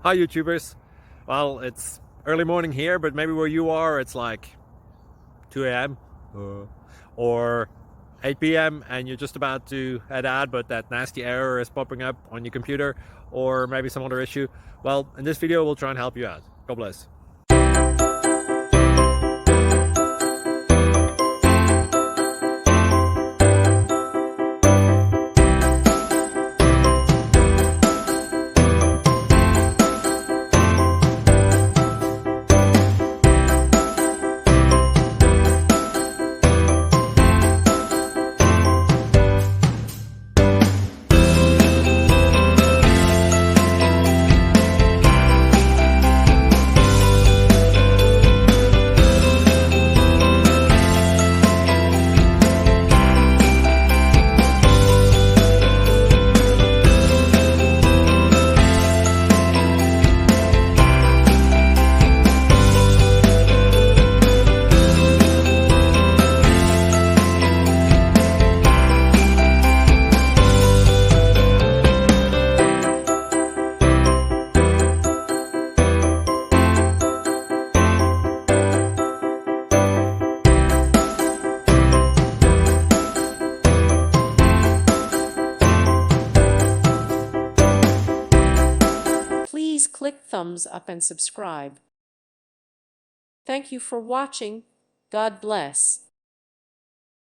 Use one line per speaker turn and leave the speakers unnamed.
Hi YouTubers. Well, it's early morning here, but maybe where you are it's like 2 a.m. or 8 p.m. and you're just about to head out, but that nasty error is popping up on your computer, or maybe some other issue. Well, in this video we'll try and help you out. God bless.
Please click thumbs up and subscribe. Thank you for watching. God bless.